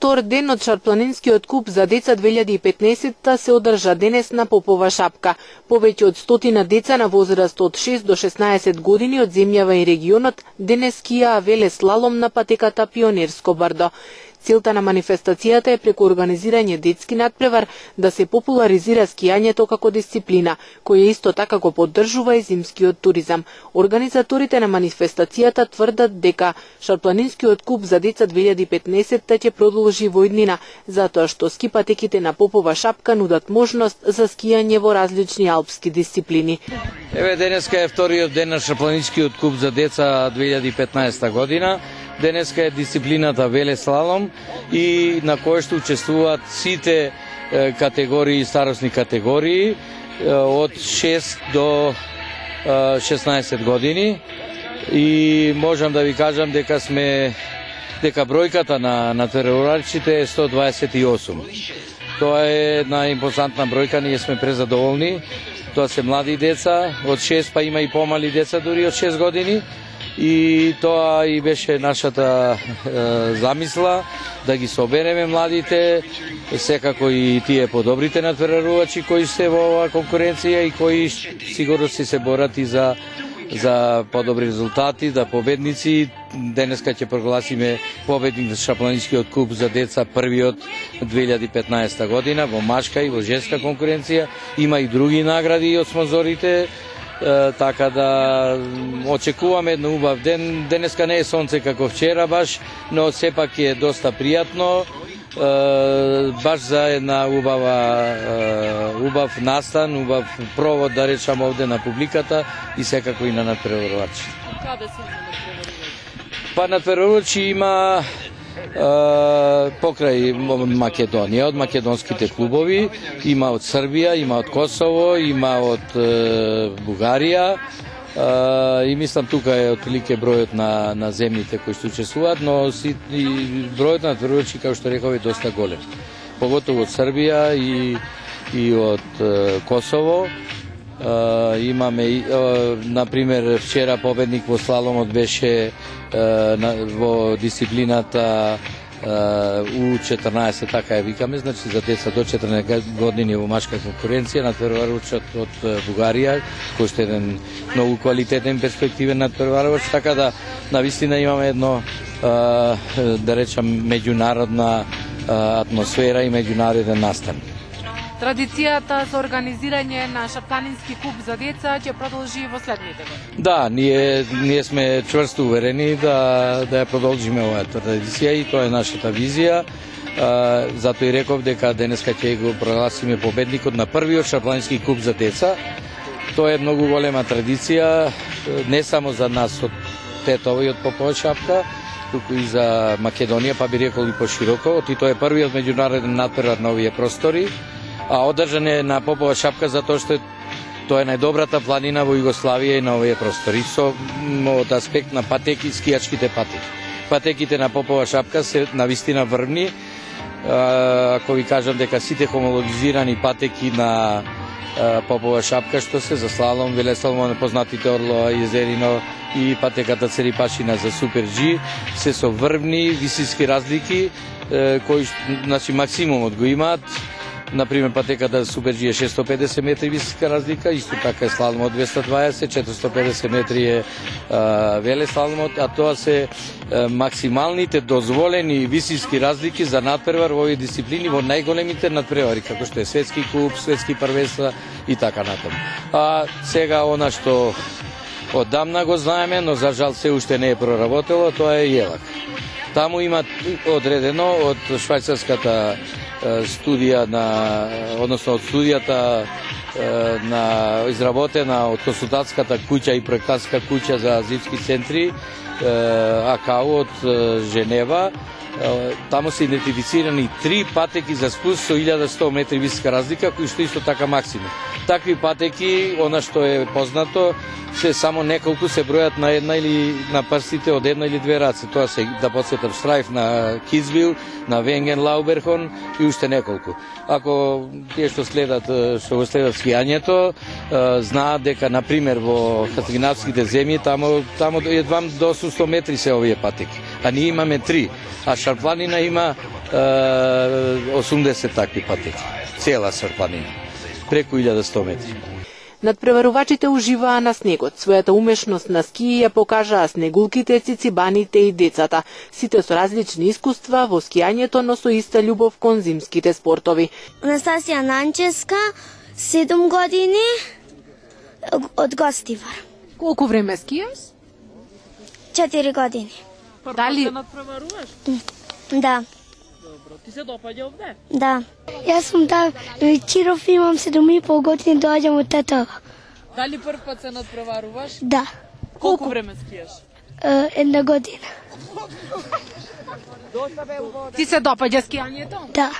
втор ден од Шарпланинскиот куп за деца 2015 се одржа денес на Попова шапка. Повеќе од 100 деца на возраст од 6 до 16 години од земјава и регионот денес скијаа велеслалом на патеката Пионерско брдо. Целта на манифестацијата е преку организирање детски надпревар да се популаризира скијањето како дисциплина, која исто така го поддржува и зимскиот туризам. Организаторите на манифестацијата тврдат дека Шарпланинскиот куп за деца 2015 ќе продолжи во иднина, затоа што ски патеките на Попова шапка нудат можност за скијање во различни алпски дисциплини. Еве денеска е вториот ден на Шарпланинскиот куп за деца 2015 година. Денеска е дисциплината велеслалом и на кој што учествуваат сите категории, старосни категории од 6 до 16 години. И можам да ви кажам дека бројката на натпреварувачите е 128. Тоа е една импозантна бројка, ние сме презадоволни. Тоа се млади деца, од 6 па има и помали деца дури од 6 години. И тоа и беше нашата замисла, да ги собереме младите, секако и тие подобрите натпреварувачи кои се во оваа конкуренција и кои сигурно се борат и за подобри резултати, да победници. Денеска ќе прогласиме победник на Шарпланинскиот куп за деца првиот 2015 година во машка и во женска конкуренција. Има и други награди од спонзорите. Така да очекуваме еден убав ден. Денеска не е сонце како вчера баш, но сепак е доста пријатно. Баш за една убав настан, убав провод, да речам, овде на публиката и секако и на натпреварувачи. Каде се натпреварувачи? Па натпреварувачи има покрај Македонија, од македонските клубови, има од Србија, има од Косово, има од Бугарија и мислам тука е отприлике бројот на земјите кои што учествуваат, но и бројот на натпреварувачи, како што реков, е доста голем. Поготово од Србија и од Косово. Имаме, например, вчера победник во слаломот беше во дисциплината U14, така ја викаме, значи за деца до 14 години во машка конкуренција, натпреварувачот од Бугарија, кој што е еден многу квалитетен перспективен натпреварувач, така да навистина имаме едно, да речам, меѓународна атмосфера и меѓународен настан. Традицијата за организирање на Шарпланински куп за деца ќе продолжи во следните години. Да, ние сме чврсто уверени да ја продолжиме оваа традиција и тоа е нашата визија. Затоа и реков дека денеска ќе го прогласиме победникот на првиот Шарпланински куп за деца. Тоа е многу голема традиција, не само за нас од Тетово и од Попова шапка, туку и за Македонија, па би рекол и пошироко. И тоа е првиот меѓународен натпревар на овие простори. А одржан е на Попова шапка затоа што тоа е најдобрата планина во Југославија и на овие простори со од аспект на патеки, скијачките патеки. Патеките на Попова шапка се навистина врвни. Ако ви кажам дека сите хомологизирани патеки на Попова шапка што се за слалом, велеслалом, познатите Орлова, Језерино и патеката Церипашина за Супер G се со врвни висински разлики кои значи максимумот го имаат. Например, патеката Супер G е 650 метри висока разлика, исто така е слаломот 220, 450 метри е велеслаломот, а тоа се максималните дозволени висински разлики за натпревар во овие дисциплини во најголемите натпревари, како што е светски куп, светски првенства и така натаму. А сега она што оддамна го знаеме, но за жал се уште не е проработело, тоа е Јелак. Таму има одредено од швајцарската студија односно од студијата изработена од консултантската куќа и проектантска куќа за зимски центри АКАУ од Женева. Таму се идентифицирани 3 патеки за спуст со 1100 метри висока разлика, кои што исто така максимум. Такви патеки, она што е познато, се само неколку се бројат на една или на прстите од една или две раце. Тоа се, да подсетам, Страйф на Кицбил, на Венген Лауберхон и уште неколку. Ако тие што го следат скијањето, знаат дека, например, во скандинавските земји, таму едвам до 800 метри се овие патеки. А ние имаме 3. А Шарпланина има 80 такви патеки. Цела Свртпланина. Преку 1100 метри. Надпреварувачите уживаа на снегот. Својата умешност на скии ја покажаа снегулките, цицибаните и децата. Сите со различни искуства во скијањето, но со иста љубов кон зимските спортови. Анастасија Нанчевска, 7 години, од Гостивар. Колку време скијаш? 4 години. Дали се надпреваруваш? Да. Добро. Ти се допаѓа овде? Да. Јас сум Чиров, имам 7,5 години, доаѓам од Тетова. Дали прв пат се надпреваруваш? Да. Колку време скијаш? 1 година. ти се допаѓа скијањето? Да.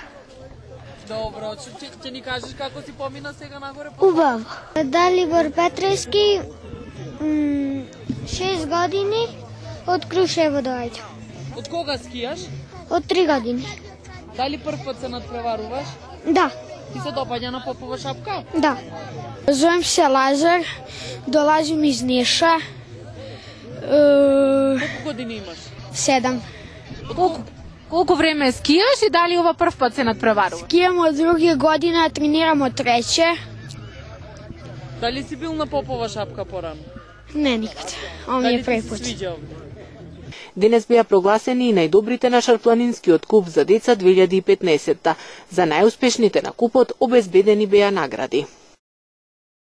Добро, ќе ни кажеш како си помина сега нагоре? Убаво. Далибор Петрески, 6 години, од Крушево доаѓам. Од кога скијаш? Од 3 години. Дали прв пат се надпреваруваш? Да. Ти се допаѓа на Попова шапка? Да. Зовем се Лазар, долазим из Ниша. Колку години имаш? 7. Колку време скијаш и дали ова прв пат се надпреваруваш? Скијам од други година, тренирам од треće. Дали си бил на Попова шапка порано? Не, никад. Ова ми Дали е први ти пат. се свиѓа овде? Денес беа прогласени и најдобрите на Шарпланинскиот куп за деца 2015. За најуспешните на купот обезбедени беа награди.